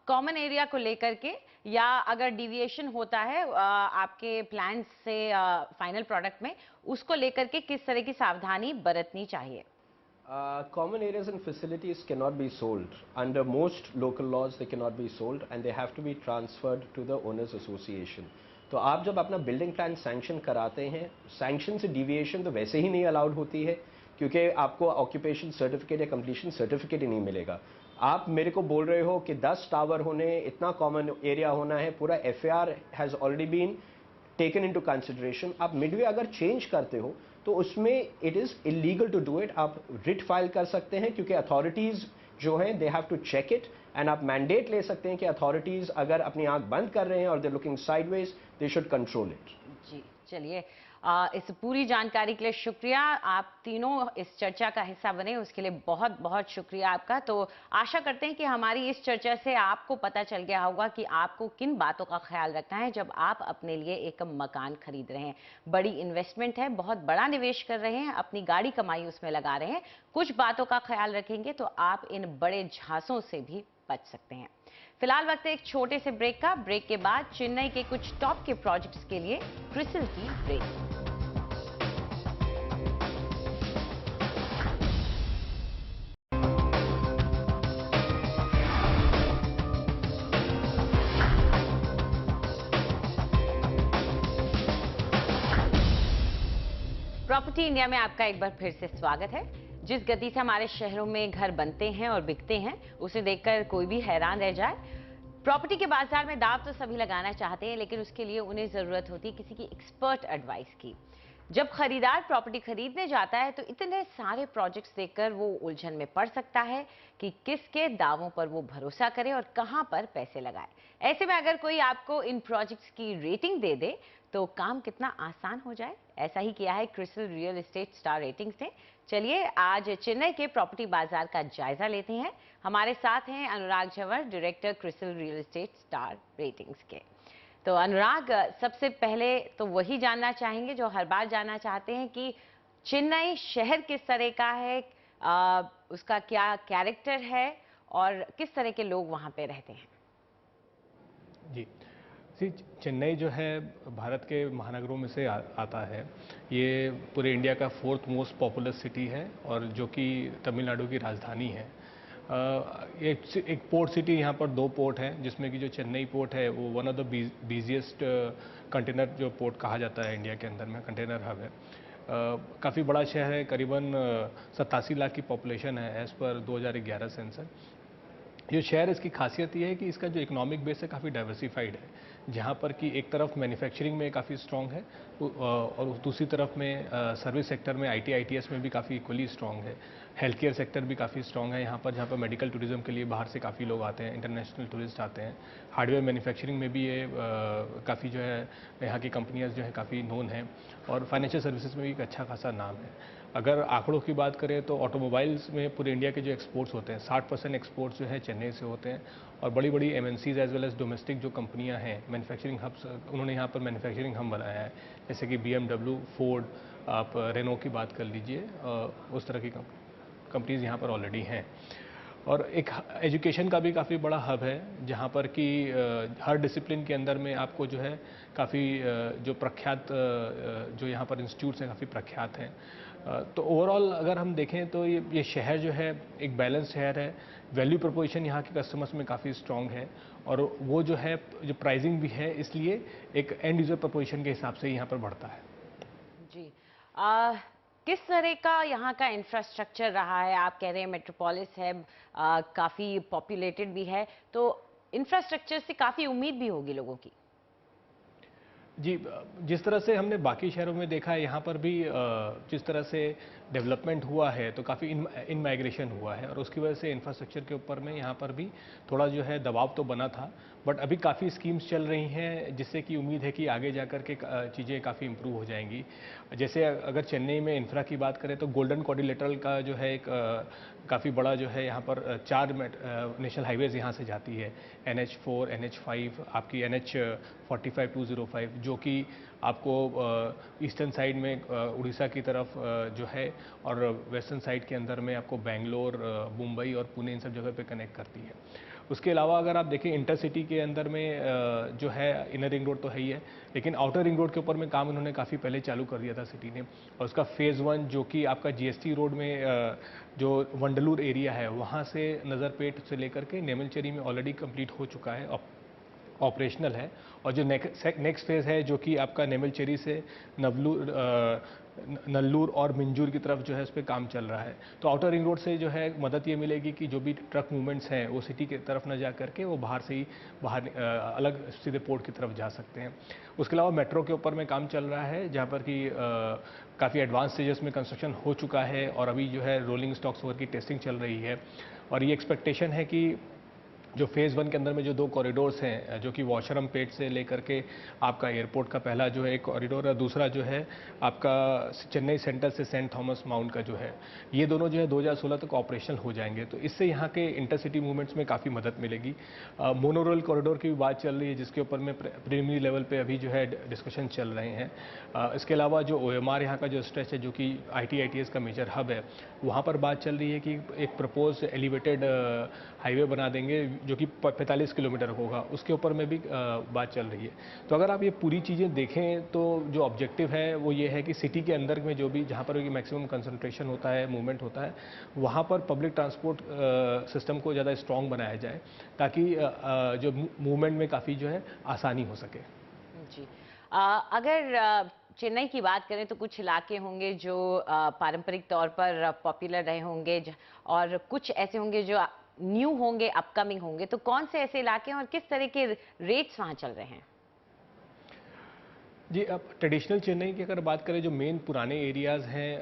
कॉमन एरिया को लेकर के, या अगर डिविएशन होता है आपके प्लान से फाइनल प्रोडक्ट में, उसको लेकर के किस तरह की सावधानी बरतनी चाहिए? Common areas and facilities cannot be sold. Under most local laws, they cannot be sold and they have to be transferred to the owners association. तो आप जब अपना बिल्डिंग प्लान सैंक्शन कराते हैं, सैंक्शन से डिविएशन तो वैसे ही नहीं अलाउड होती है, क्योंकि आपको ऑक्यूपेशन सर्टिफिकेट या कंप्लीशन सर्टिफिकेट ही नहीं मिलेगा। आप मेरे को बोल रहे हो कि 10 टावर होने, इतना कॉमन एरिया होना है, पूरा FAR has already been taken into consideration. आप मिडवे अगर चेंज करते हो तो उसमें it is illegal to do it. आप रिट फाइल कर सकते हैं, क्योंकि अथॉरिटीज़ जो हैं they have to check it, and आप मैंडेट ले सकते हैं कि अथॉरिटीज़ अगर अपनी आंख बंद कर रहे हैं और they looking sideways, they should control it. जी चलिए, इस पूरी जानकारी के लिए शुक्रिया। आप तीनों इस चर्चा का हिस्सा बने, उसके लिए बहुत बहुत शुक्रिया आपका। तो आशा करते हैं कि हमारी इस चर्चा से आपको पता चल गया होगा कि आपको किन बातों का ख्याल रखना है जब आप अपने लिए एक मकान खरीद रहे हैं। बड़ी इन्वेस्टमेंट है, बहुत बड़ा निवेश कर रहे हैं, अपनी गाड़ी कमाई उसमें लगा रहे हैं। कुछ बातों का ख्याल रखेंगे तो आप इन बड़े झांसों से भी बच सकते हैं। फिलहाल वक्त है एक छोटे से ब्रेक का। ब्रेक के बाद चेन्नई के कुछ टॉप के प्रोजेक्ट्स के लिए क्रिसिल की ब्रेक। प्रॉपर्टी इंडिया में आपका एक बार फिर से स्वागत है। जिस गति से हमारे शहरों में घर बनते हैं और बिकते हैं, उसे देखकर कोई भी हैरान रह जाए। प्रॉपर्टी के बाजार में दांव तो सभी लगाना चाहते हैं, लेकिन उसके लिए उन्हें जरूरत होती है किसी की एक्सपर्ट एडवाइस की। जब खरीदार प्रॉपर्टी खरीदने जाता है तो इतने सारे प्रोजेक्ट्स देखकर वो उलझन में पड़ सकता है कि किसके दावों पर वो भरोसा करे और कहां पर पैसे लगाए। ऐसे में अगर कोई आपको इन प्रोजेक्ट्स की रेटिंग दे दे तो काम कितना आसान हो जाए। ऐसा ही किया है CRISIL real estate star ratings ने। चलिए आज चेन्नई के प्रॉपर्टी बाजार का जायजा लेते हैं। हमारे साथ हैं Anurag Jhanwar, director CRISIL real estate star ratings के। तो अनुराग, सबसे पहले तो वही जानना चाहेंगे जो हर बार जानना चाहते हैं कि चेन्नई शहर किस तरह का है, उसका क्या कैरेक्टर है और किस तरह के लोग वहां पे रहते हैं। जी चेन्नई जो है भारत के महानगरों में से आता है। ये पूरे इंडिया का 4th मोस्ट पॉपुलस सिटी है और जो कि तमिलनाडु की राजधानी है। एक पोर्ट सिटी, यहाँ पर 2 पोर्ट हैं, जिसमें कि जो चेन्नई पोर्ट है वो one of the busiest container जो पोर्ट कहा जाता है इंडिया के अंदर में, कंटेनर हब है। काफ़ी बड़ा शहर है, करीबन 87 लाख की पॉपुलेशन है एज़ पर 2011 सेंसस। ये शहर, इसकी खासियत ये है कि इसका जो इकोनॉमिक बेस है काफ़ी डाइवर्सिफाइड है, जहाँ पर कि एक तरफ मैन्युफैक्चरिंग में काफ़ी स्ट्रॉन्ग है और दूसरी तरफ में सर्विस सेक्टर में IT ITS में भी काफ़ी इक्वली स्ट्रॉन्ग है। हेल्थ केयर सेक्टर भी काफ़ी स्ट्रॉन्ग है यहाँ पर, जहाँ पर मेडिकल टूरिज्म के लिए बाहर से काफ़ी लोग आते हैं, इंटरनेशनल टूरिस्ट आते हैं। हार्डवेयर मैन्युफैक्चरिंग में भी ये काफ़ी जो है यहाँ की कंपनियाँ जो है काफ़ी नोन हैं और फाइनेंशियल सर्विसेज में भी एक अच्छा खासा नाम है। अगर आंकड़ों की बात करें तो ऑटोमोबाइल्स में पूरे इंडिया के जो एक्सपोर्ट्स होते हैं 60% एक्सपोर्ट्स जो है चेन्नई से होते हैं और बड़ी बड़ी MNCs as well as domestic जो कंपनियां हैं, मैन्युफैक्चरिंग हब्स उन्होंने यहाँ पर मैन्युफैक्चरिंग हब बनाया है, जैसे कि BMW, फोर्ड, आप रेनो की बात कर लीजिए, उस तरह की कंपनीज यहाँ पर ऑलरेडी हैं। और एक एजुकेशन का भी काफ़ी बड़ा हब है, जहाँ पर कि हर डिसिप्लिन के अंदर में आपको जो है काफ़ी जो प्रख्यात जो यहाँ पर इंस्टीट्यूट्स हैं काफ़ी प्रख्यात हैं। तो ओवरऑल अगर हम देखें तो ये शहर जो है एक बैलेंस शहर है। वैल्यू प्रोपोजिशन यहाँ के कस्टमर्स में काफ़ी स्ट्रॉन्ग है और वो जो है जो प्राइसिंग भी है, इसलिए एक एंड यूज़र प्रोपोजिशन के हिसाब से यहाँ पर बढ़ता है। जी, किस तरह का यहाँ का इंफ्रास्ट्रक्चर रहा है? आप कह रहे हैं मेट्रोपोलिस है, काफ़ी पॉपुलेटेड भी है, तो इंफ्रास्ट्रक्चर से काफ़ी उम्मीद भी होगी लोगों की। जी, जिस तरह से हमने बाकी शहरों में देखा है, यहाँ पर भी जिस तरह से डेवलपमेंट हुआ है तो काफ़ी इन माइग्रेशन हुआ है और उसकी वजह से इंफ्रास्ट्रक्चर के ऊपर में यहाँ पर भी थोड़ा जो है दबाव तो बना था, बट अभी काफ़ी स्कीम्स चल रही हैं जिससे कि उम्मीद है कि आगे जाकर के चीज़ें काफ़ी इम्प्रूव हो जाएंगी। जैसे अगर चेन्नई में इंफ्रा की बात करें तो गोल्डन क्वाड्रिलेटरल का जो है एक काफ़ी बड़ा जो है यहाँ पर 4 नेशनल हाईवेज़ यहाँ से जाती है, NH4, NH5, आपकी NH45-205, जो कि आपको ईस्टर्न साइड में उड़ीसा की तरफ जो है और वेस्टर्न साइड के अंदर में आपको बेंगलोर, मुंबई और पुणे इन सब जगह पे कनेक्ट करती है। उसके अलावा अगर आप देखें इंटरसिटी के अंदर में जो है इनर रिंग रोड तो है ही है, लेकिन आउटर रिंग रोड के ऊपर में काम इन्होंने काफ़ी पहले चालू कर दिया था सिटी ने, और उसका फेज़ 1 जो कि आपका जीएसटी रोड में जो वंडलूर एरिया है वहाँ से नज़रपेट से लेकर के नेमलचेरी में ऑलरेडी कंप्लीट हो चुका है, ऑपरेशनल है। और जो नेक्स्ट फेज़ है जो कि आपका नेमलचेरी से नल्लूर और मिंजूर की तरफ जो है उस पर काम चल रहा है। तो आउटर रिंग रोड से जो है मदद ये मिलेगी कि जो भी ट्रक मूवमेंट्स हैं वो सिटी की तरफ न जा करके वो बाहर से ही अलग सीधे पोर्ट की तरफ जा सकते हैं। उसके अलावा मेट्रो के ऊपर में काम चल रहा है जहाँ पर कि काफ़ी एडवांस स्टेजेस में कंस्ट्रक्शन हो चुका है और अभी जो है रोलिंग स्टॉक्स ओवर की टेस्टिंग चल रही है। और ये एक्सपेक्टेशन है कि जो फेज़ 1 के अंदर में जो 2 कॉरिडोर्स हैं जो कि वॉशरम पेट से लेकर के आपका एयरपोर्ट का पहला जो है एक कॉरिडोर और दूसरा जो है आपका चेन्नई सेंट्रल से सेंट थॉमस माउंट का जो है, ये दोनों जो है 2016 तक ऑपरेशनल हो जाएंगे। तो इससे यहाँ के इंटरसिटी मूवमेंट्स में काफ़ी मदद मिलेगी। मोनोरेल कॉरिडोर की भी बात चल रही है जिसके ऊपर में प्रीलिमिनरी लेवल पर अभी जो है डिस्कशन चल रहे हैं। इसके अलावा जो OMR यहाँ का जो स्ट्रेच है जो कि ITS का मेजर हब है, वहाँ पर बात चल रही है कि एक प्रपोज एलिवेटेड हाईवे बना देंगे जो कि 45 किलोमीटर होगा, उसके ऊपर में भी बात चल रही है। तो अगर आप ये पूरी चीज़ें देखें तो जो ऑब्जेक्टिव है वो ये है कि सिटी के अंदर में जो भी जहाँ पर भी मैक्सिमम कंसंट्रेशन होता है, मूवमेंट होता है, वहाँ पर पब्लिक ट्रांसपोर्ट सिस्टम को ज़्यादा स्ट्रॉन्ग बनाया जाए ताकि जो मूवमेंट में काफ़ी जो है आसानी हो सके। जी, अगर चेन्नई की बात करें तो कुछ इलाके होंगे जो पारंपरिक तौर पर पॉपुलर रहे होंगे और कुछ ऐसे होंगे जो न्यू होंगे, अपकमिंग होंगे। तो कौन से ऐसे इलाके हैं और किस तरह के रेट्स वहां चल रहे हैं? जी, अब ट्रेडिशनल चेन्नई की अगर बात करें जो मेन पुराने एरियाज़ हैं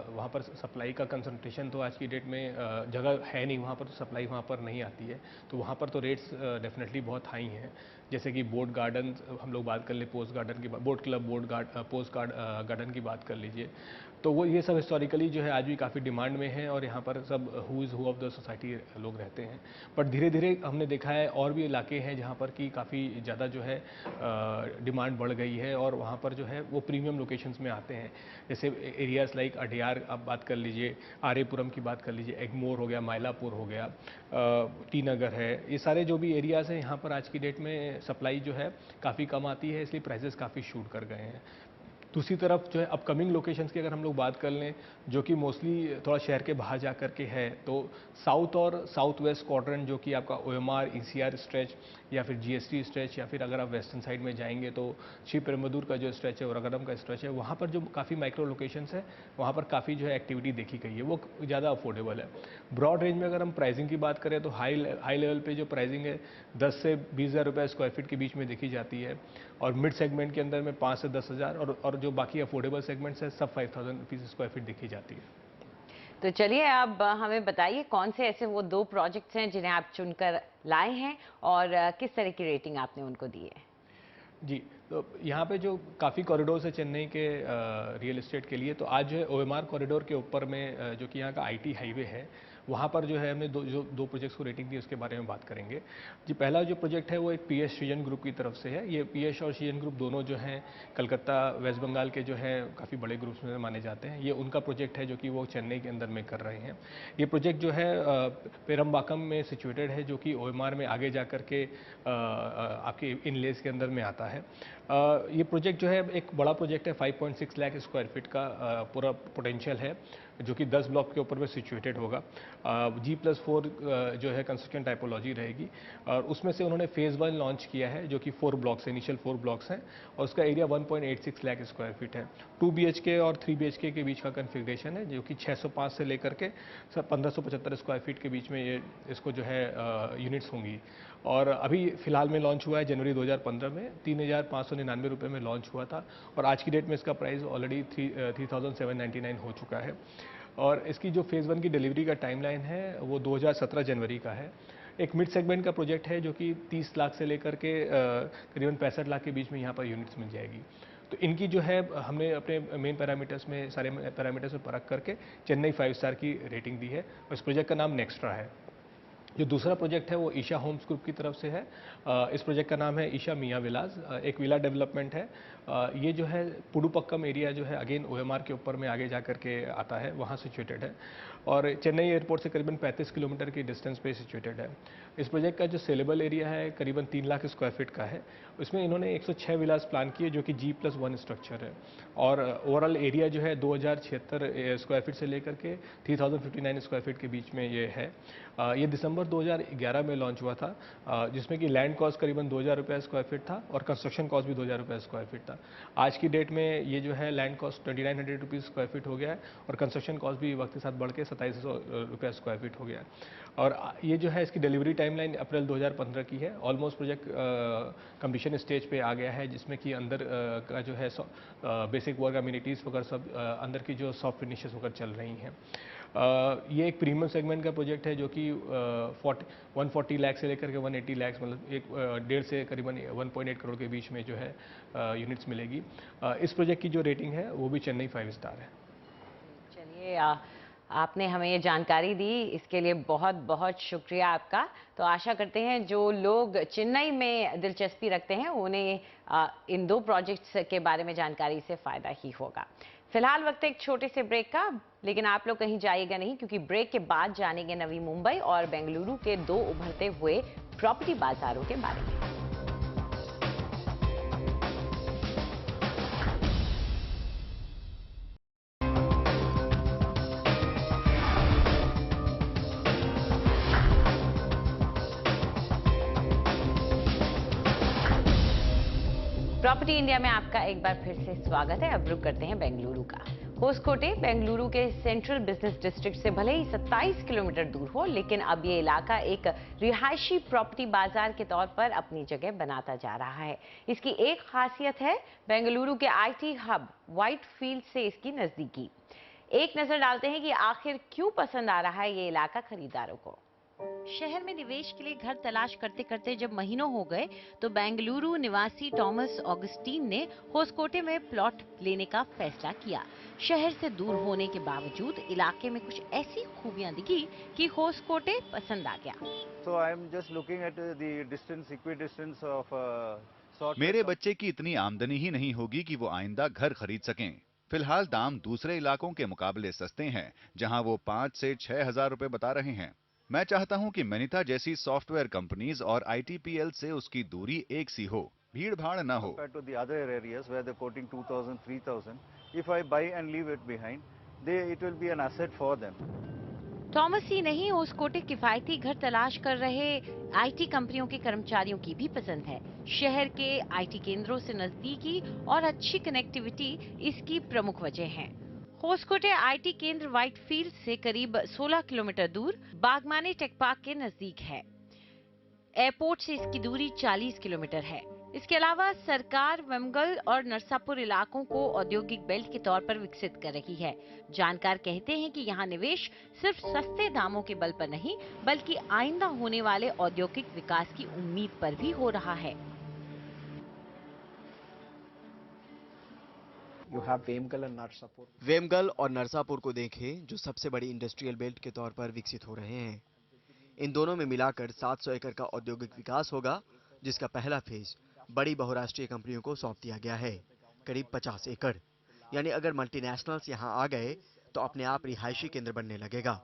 वहाँ पर सप्लाई का कंसंट्रेशन तो आज की डेट में जगह है नहीं, वहाँ पर तो सप्लाई वहाँ पर नहीं आती है, तो वहाँ पर तो रेट्स डेफिनेटली बहुत हाई हैं। जैसे कि बोट गार्डन हम लोग बात कर ले, पोस्ट गार्डन की बोट क्लब पोस्ट गार्डन की बात कर लीजिए, तो वो ये सब हिस्टोरिकली जो है आज भी काफ़ी डिमांड में है और यहाँ पर सब who is who of the society लोग रहते हैं। बट धीरे धीरे हमने देखा है और भी इलाके हैं जहाँ पर कि काफ़ी ज़्यादा जो है डिमांड बढ़ गई है और वहाँ पर जो है वो प्रीमियम लोकेशंस में आते हैं। जैसे एरियाज़ लाइक अडियार आप बात कर लीजिए, आरेपुरम की बात कर लीजिए, एगमोर हो गया, मायलापुर हो गया, टी नगर है, ये सारे जो भी एरियाज़ हैं यहाँ पर आज की डेट में सप्लाई जो है काफ़ी कम आती है, इसलिए प्राइसेस काफ़ी शूट कर गए हैं। दूसरी तरफ जो है अपकमिंग लोकेशंस की अगर हम लोग बात कर लें जो कि मोस्टली थोड़ा शहर के बाहर जा कर के है, तो साउथ और साउथ वेस्ट क्वाड्रेंट जो कि आपका OMR ECR स्ट्रेच या फिर GST स्ट्रेच या फिर अगर आप वेस्टर्न साइड में जाएंगे तो श्री पेरुम्बदूर का जो स्ट्रेच है और रगड़म का स्ट्रेच है, वहाँ पर जो काफ़ी माइक्रो लोकेशंस है वहाँ पर काफ़ी जो है एक्टिविटी देखी गई है, वो ज़्यादा अफोर्डेबल है। ब्रॉड रेंज में अगर हम प्राइसिंग की बात करें तो हाई लेवल पे जो प्राइसिंग है 10 से 20,000 रुपये स्क्वायर फीट के बीच में देखी जाती है और मिड सेगमेंट के अंदर में 5 से 10,000 और जो बाकी अफोर्डेबल सेगमेंट्स है सब 5,000 रुपीज़ स्क्वायर फीट देखी जाती है। तो चलिए अब हमें बताइए कौन से ऐसे वो 2 प्रोजेक्ट्स हैं जिन्हें आप चुनकर लाए हैं और किस तरह की रेटिंग आपने उनको दी है? जी, तो यहाँ पे जो काफ़ी कॉरिडोर्स है चेन्नई के रियल एस्टेट के लिए, तो आज जो है OMR कॉरिडोर के ऊपर में जो कि यहाँ का IT हाईवे है, वहाँ पर जो है हमने दो प्रोजेक्ट्स को रेटिंग दी, उसके बारे में बात करेंगे। जी, पहला जो प्रोजेक्ट है वो एक PS सृजन ग्रुप की तरफ से है। ये PS और सृजन ग्रुप दोनों जो हैं कलकत्ता वेस्ट बंगाल के जो है काफ़ी बड़े ग्रुप्स में माने जाते हैं। ये उनका प्रोजेक्ट है जो कि वो चेन्नई के अंदर में कर रहे हैं। ये प्रोजेक्ट जो है पेरम्बाकम में सिचुएटेड है जो कि OMR में आगे जा कर के आपके इनलेस के अंदर में आता है। ये प्रोजेक्ट जो है एक बड़ा प्रोजेक्ट है, 5.6 लाख स्क्वायर फीट का पूरा पोटेंशियल है जो कि 10 ब्लॉक के ऊपर में सिचुएटेड होगा। G+4 जो है कंस्ट्रक्शन टाइपोलॉजी रहेगी और उसमें से उन्होंने फेज़ 1 लॉन्च किया है जो कि 4 ब्लॉक्स है, इनिशियल 4 ब्लॉक्स हैं और उसका एरिया 1.86 लाख स्क्वायर फीट है। 2 BHK और 3 BHK के बीच का कन्फिग्रेशन है जो कि 605 से लेकर के 1575 स्क्वायर फीट के बीच में ये इसको जो है यूनिट्स होंगी। और अभी फ़िलहाल में लॉन्च हुआ है जनवरी 2015 में, 3,599 रुपये में लॉन्च हुआ था और आज की डेट में इसका प्राइस ऑलरेडी 3,799 हो चुका है। और इसकी जो फेज़ 1 की डिलीवरी का टाइमलाइन है वो 2017 जनवरी का है। एक मिड सेगमेंट का प्रोजेक्ट है जो कि 30 लाख से लेकर के करीबन 65 लाख के बीच में यहाँ पर यूनिट्स मिल जाएगी। तो इनकी जो है हमने अपने मेन पैरामीटर्स में सारे पैरामीटर्स में परख करके चेन्नई 5 स्टार की रेटिंग दी है और इस प्रोजेक्ट का नाम नेक्स्ट्रा है। जो दूसरा प्रोजेक्ट है वो ईशा होम्स ग्रुप की तरफ से है। इस प्रोजेक्ट का नाम है ईशा मियाँ विलास, एक विला डेवलपमेंट है ये जो है पुडुपक्कम एरिया जो है अगेन OMR के ऊपर में आगे जा कर के आता है, वहाँ सिचुएटेड है और चेन्नई एयरपोर्ट से करीबन 35 किलोमीटर की डिस्टेंस पे सिचुएटेड है। इस प्रोजेक्ट का जो सेलेबल एरिया है करीबन 3 लाख स्क्वायर फीट का है। उसमें इन्होंने 106 विलास प्लान किए जो कि G+1 स्ट्रक्चर है और ओवरऑल एरिया जो है 2076 स्क्वायर फीट से लेकर के 3059 स्क्वायर फीट के बीच में ये है। ये दिसंबर 2011 में लॉन्च हुआ था, जिसमें कि लैंड कॉस्ट करीबन 2000 रुपये स्क्वायर फीट था और कंस्ट्रक्शन कॉस्ट भी 2000 रुपये स्क्वायर फीट था। आज की डेट में ये जो है land cost 2900 rupees square feet हो गया है और कंस्ट्रक्शन कॉस्ट भी वक्त के साथ बढ़ के 2700 रुपये स्क्वायर फीट हो गया है। और ये जो है इसकी डिलीवरी टाइमलाइन अप्रैल 2015 की है। ऑलमोस्ट प्रोजेक्ट कंप्लीशन स्टेज पे आ गया है, जिसमें कि अंदर का जो है बेसिक वर्क अम्यूनिटीज़ वगैरह सब अंदर की जो सॉफ्ट फिनिशेस वगैरह चल रही हैं। ये एक प्रीमियम सेगमेंट का प्रोजेक्ट है जो कि 140 लाख से लेकर के 180 लाख, मतलब एक 1.5 से करीबन 1.8 करोड़ के बीच में जो है यूनिट्स मिलेगी। इस प्रोजेक्ट की जो रेटिंग है वो भी चेन्नई 5 स्टार है। चलिए, आपने हमें ये जानकारी दी, इसके लिए बहुत बहुत शुक्रिया आपका। तो आशा करते हैं जो लोग चेन्नई में दिलचस्पी रखते हैं उन्हें इन दो प्रोजेक्ट्स के बारे में जानकारी से फ़ायदा ही होगा। फिलहाल वक्त एक छोटे से ब्रेक का, लेकिन आप लोग कहीं जाइएगा नहीं, क्योंकि ब्रेक के बाद जानेंगे नवी मुंबई और बेंगलुरु के दो उभरते हुए प्रॉपर्टी बाजारों के बारे में। प्रॉपर्टी इंडिया में आपका एक बार फिर से स्वागत है। अब रुक करते हैं बेंगलुरु का। होसकोटे बेंगलुरु के सेंट्रल बिजनेस डिस्ट्रिक्ट से भले ही 27 किलोमीटर दूर हो, लेकिन अब ये इलाका एक रिहायशी प्रॉपर्टी बाजार के तौर पर अपनी जगह बनाता जा रहा है। इसकी एक खासियत है बेंगलुरु के IT हब व्हाइटफील्ड से इसकी नजदीकी। एक नजर डालते हैं कि आखिर क्यों पसंद आ रहा है ये इलाका खरीदारों को। शहर में निवेश के लिए घर तलाश करते करते जब महीनों हो गए, तो बेंगलुरु निवासी टॉमस ऑगस्टीन ने होसकोटे में प्लॉट लेने का फैसला किया। शहर से दूर होने के बावजूद इलाके में कुछ ऐसी खूबियां दिखी कि होसकोटे पसंद आ गया। So I am just looking at the distance, equidistance of sort. मेरे बच्चे की इतनी आमदनी ही नहीं होगी कि वो आइंदा घर खरीद सकें। फिलहाल दाम दूसरे इलाकों के मुकाबले सस्ते हैं, जहां वो 5 से 6 हजार रुपए बता रहे हैं। मैं चाहता हूं कि मैनिता जैसी सॉफ्टवेयर कंपनीज और ITPL से उसकी दूरी एक सी हो, भीड़ भाड़ न हो। Compared to the other areas where they're quoting 2,000, 3,000, if I buy and leave it behind, it will be an asset for them. टॉमस ही नहीं, होसकोटे किफायती घर तलाश कर रहे IT कंपनियों के कर्मचारियों की भी पसंद है। शहर के IT केंद्रों से नजदीकी और अच्छी कनेक्टिविटी इसकी प्रमुख वजह है। होसकोटे IT केंद्र व्हाइटफील्ड से करीब 16 किलोमीटर दूर बागमानी टेक पार्क के नजदीक है। एयरपोर्ट से इसकी दूरी 40 किलोमीटर है। इसके अलावा सरकार वेमगल और नरसापुर इलाकों को औद्योगिक बेल्ट के तौर पर विकसित कर रही है। जानकार कहते हैं कि यहाँ निवेश सिर्फ सस्ते दामों के बल पर नहीं, बल्कि आइंदा होने वाले औद्योगिक विकास की उम्मीद पर भी हो रहा है। वेमगल और नरसापुर को देखें, जो सबसे बड़ी इंडस्ट्रियल बेल्ट के तौर पर विकसित हो रहे हैं। इन दोनों में मिलाकर 700 एकड़ का औद्योगिक विकास होगा, जिसका पहला फेज बड़ी बहुराष्ट्रीय कंपनियों को सौंप दिया गया है, करीब 50 एकड़। यानी अगर मल्टीनेशनल्स यहां आ गए तो अपने आप रिहायशी केंद्र बनने लगेगा।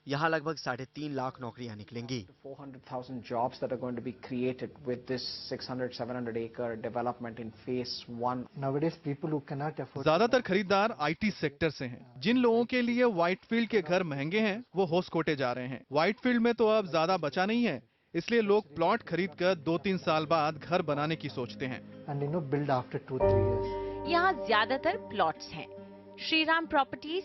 यहाँ लगभग 3.5 लाख नौकरियां निकलेंगी। 400,000 jobs that are going to be created with this 600-700 acre development in phase 1. Nowadays people who cannot afford. ज्यादातर खरीदार IT सेक्टर से हैं। जिन लोगों के लिए व्हाइटफील्ड के घर महंगे हैं, वो होसकोटे जा रहे हैं। व्हाइटफील्ड में तो अब ज्यादा बचा नहीं है, इसलिए लोग प्लॉट खरीदकर 2-3 साल बाद घर बनाने की सोचते हैं। And build after 2-3 years. यहाँ ज्यादातर प्लॉट्स हैं। Shriram properties,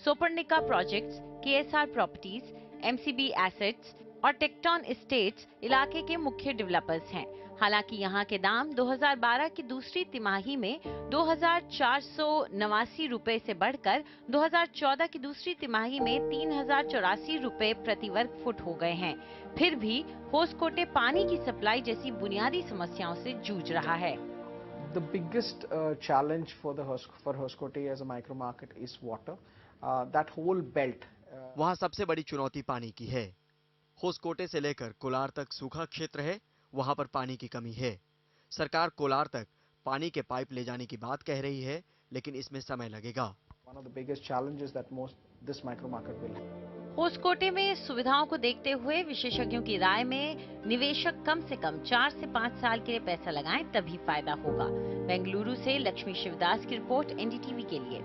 Soparnika projects, KSR properties, MCB assets और टेक्टोन एस्टेट्स इलाके के मुख्य डेवलपर्स हैं। हालांकि यहाँ के दाम 2012 की दूसरी तिमाही में 2,489 रुपए से बढ़कर 2014 की दूसरी तिमाही में 3,084 रुपए प्रति वर्ग फुट हो गए हैं। फिर भी होसकोटे पानी की सप्लाई जैसी बुनियादी समस्याओं से जूझ रहा है। The biggest challenge for Hoskote as a micro market is water. That whole belt. वहाँ सबसे बड़ी चुनौती पानी की है। होसकोटे से लेकर कोलार तक सूखा क्षेत्र है, वहाँ पर पानी की कमी है। सरकार कोलार तक पानी के पाइप ले जाने की बात कह रही है, लेकिन इसमें समय लगेगा। One of the biggest challenges that this micro market will have. Hoskote में सुविधाओं को देखते हुए विशेषज्ञों की राय में निवेशक कम से कम 4 से 5 साल के लिए पैसा लगाएं, तभी फायदा होगा। बेंगलुरु से लक्ष्मी शिवदास की रिपोर्ट एनडीटीवी के लिए।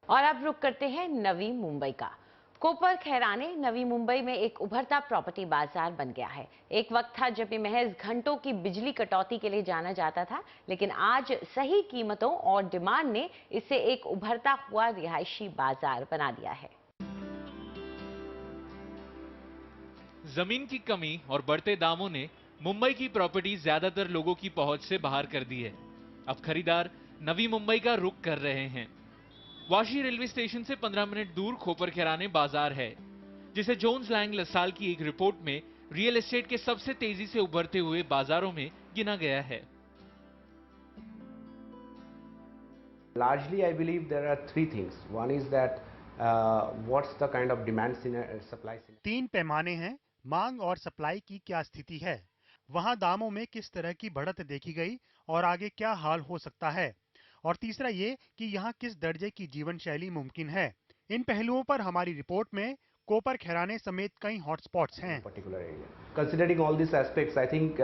और अब रुक करते हैं नवी मुंबई का। कोपर खैराने नवी मुंबई में एक उभरता प्रॉपर्टी बाजार बन गया है। एक वक्त था जब ये महज घंटों की बिजली कटौती के लिए जाना जाता था, लेकिन आज सही कीमतों और डिमांड ने इसे एक उभरता हुआ रिहायशी बाजार बना दिया है। जमीन की कमी और बढ़ते दामों ने मुंबई की प्रॉपर्टी ज्यादातर लोगों की पहुंच से बाहर कर दी है। अब खरीदार नवी मुंबई का रुख कर रहे हैं। वाशी रेलवे स्टेशन से 15 मिनट दूर खोपर खैराने बाजार है, जिसे जोन्स लैंग लसाल की एक रिपोर्ट में रियल एस्टेट के सबसे तेजी से उभरते हुए बाजारों में गिना गया है। Largely, I believe there are three things. One is that what's the kind of demand supply. 3 पैमाने हैं, मांग और सप्लाई की क्या स्थिति है, वहां दामों में किस तरह की बढ़त देखी गई और आगे क्या हाल हो सकता है, और तीसरा ये कि यहाँ किस दर्जे की जीवन शैली मुमकिन है। इन पहलुओं पर हमारी रिपोर्ट में कोपर खैराने समेत कई हॉटस्पॉट्स हैं। Considering all these aspects, I think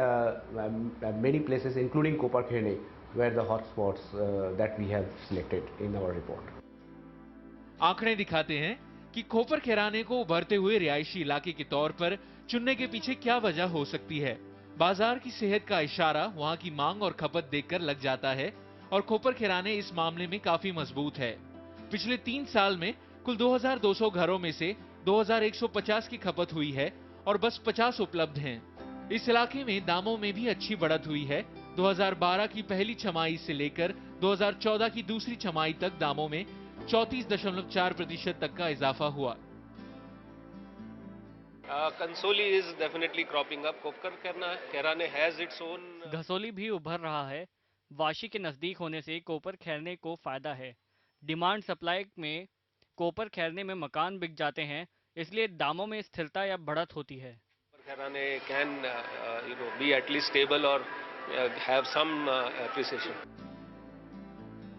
many places, including Kopar Kherne, were the hotspots that we have selected in our report. आंकड़े दिखाते हैं कि खोपर खैराने को उभरते हुए रिहायशी इलाके के तौर पर चुनने के पीछे क्या वजह हो सकती है। बाजार की सेहत का इशारा वहां की मांग और खपत देखकर लग जाता है, और खोपर खैराने इस मामले में काफी मजबूत है। पिछले 3 साल में कुल 2200 घरों में से 2150 की खपत हुई है और बस 50 उपलब्ध हैं। इस इलाके में दामों में भी अच्छी बढ़त हुई है। 2012 की पहली छमाही से लेकर 2014 की दूसरी छमाही तक दामों में 34.4% तक का इजाफा हुआ। Kansoli is definitely cropping up. Copper खैराने has its own. घसोली भी उभर रहा है। वाशी के नजदीक होने से कोपर खैरने को फायदा है। डिमांड सप्लाई में कोपर खैरने में मकान बिक जाते हैं, इसलिए दामों में स्थिरता या बढ़त होती है। खैराने can be at least stable or have some appreciation.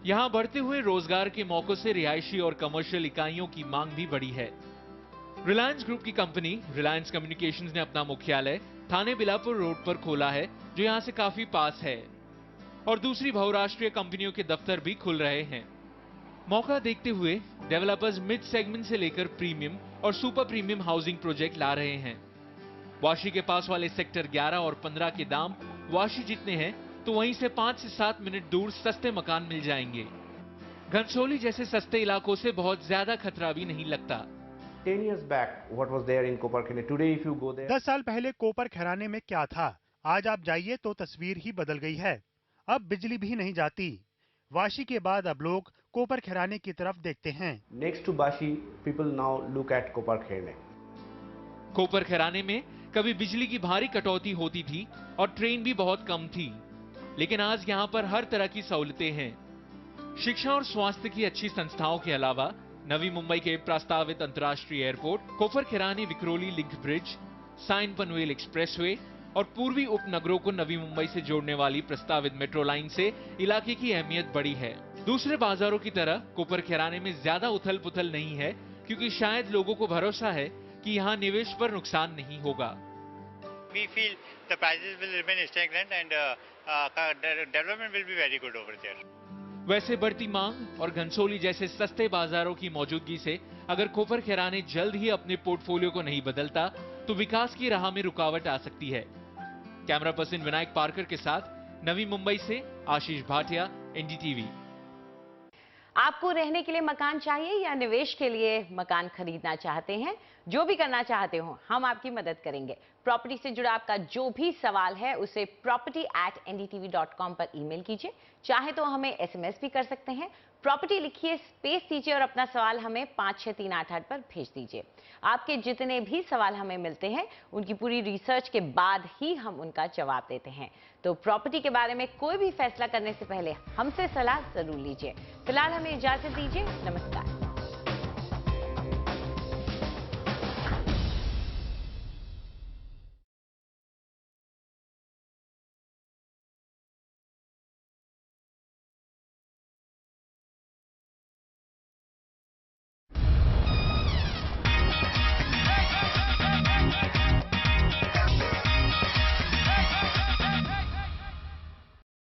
यहाँ बढ़ते हुए रोजगार के मौकों से रिहायशी और कमर्शियल इकाइयों की मांग भी बढ़ी है। रिलायंस ग्रुप की कंपनी रिलायंस कम्युनिकेशंस ने अपना मुख्यालय थाने बिलापुर रोड पर खोला है, जो यहाँ से काफी पास है, और दूसरी बहुराष्ट्रीय कंपनियों के दफ्तर भी खुल रहे हैं। मौका देखते हुए डेवलपर्स मिड सेगमेंट से लेकर प्रीमियम और सुपर प्रीमियम हाउसिंग प्रोजेक्ट ला रहे हैं। वाशी के पास वाले सेक्टर 11 और 15 के दाम वाशी जितने हैं, तो वहीं से 5 से 7 मिनट दूर सस्ते मकान मिल जाएंगे। घनसोली जैसे सस्ते इलाकों से बहुत ज्यादा खतरा भी नहीं लगता। 10 years back, what was there in Kopar Kherne? Today, if you go there. 10 साल पहले कोपर खैराने में क्या था, आज आप जाइए तो तस्वीर ही बदल गई है। अब बिजली भी नहीं जाती। वाशी के बाद अब लोग कोपर खैराने की तरफ देखते हैं। Next to Vashi, people now look at Kopar Kherne. कोपर खैराने में कभी बिजली की भारी कटौती होती थी और ट्रेन भी बहुत कम थी, लेकिन आज यहाँ पर हर तरह की सहूलतें हैं। शिक्षा और स्वास्थ्य की अच्छी संस्थाओं के अलावा नवी मुंबई के प्रस्तावित अंतर्राष्ट्रीय airport, Kopar Khairane Vikhroli link bridge, Sion Panvel expressway और पूर्वी उपनगरों को नवी मुंबई से जोड़ने वाली प्रस्तावित मेट्रो लाइन से इलाके की अहमियत बढ़ी है। दूसरे बाजारों की तरह कोपर खैराने में ज्यादा उथल पुथल नहीं है, क्योंकि शायद लोगों को भरोसा है कि यहाँ निवेश पर नुकसान नहीं होगा। We feel the prices will remain stagnant and development will be very good over there. वैसे बढ़ती मांग और घनसोली जैसे सस्ते बाजारों की मौजूदगी से अगर कोपर खैराने जल्द ही अपने पोर्टफोलियो को नहीं बदलता, तो विकास की राह में रुकावट आ सकती है। कैमरा पर्सन विनायक पारकर के साथ नवी मुंबई से आशीष भाटिया, एनडीटीवी। आपको रहने के लिए मकान चाहिए या निवेश के लिए मकान खरीदना चाहते हैं, जो भी करना चाहते हो, हम आपकी मदद करेंगे। प्रॉपर्टी से जुड़ा आपका जो भी सवाल है उसे property@ndtv.com पर ईमेल कीजिए। चाहे तो हमें एसएमएस भी कर सकते हैं। प्रॉपर्टी लिखिए, स्पेस दीजिए और अपना सवाल हमें 56388 पर भेज दीजिए। आपके जितने भी सवाल हमें मिलते हैं, उनकी पूरी रिसर्च के बाद ही हम उनका जवाब देते हैं। तो प्रॉपर्टी के बारे में कोई भी फैसला करने से पहले हमसे सलाह जरूर लीजिए। फिलहाल हमें इजाजत दीजिए। नमस्कार।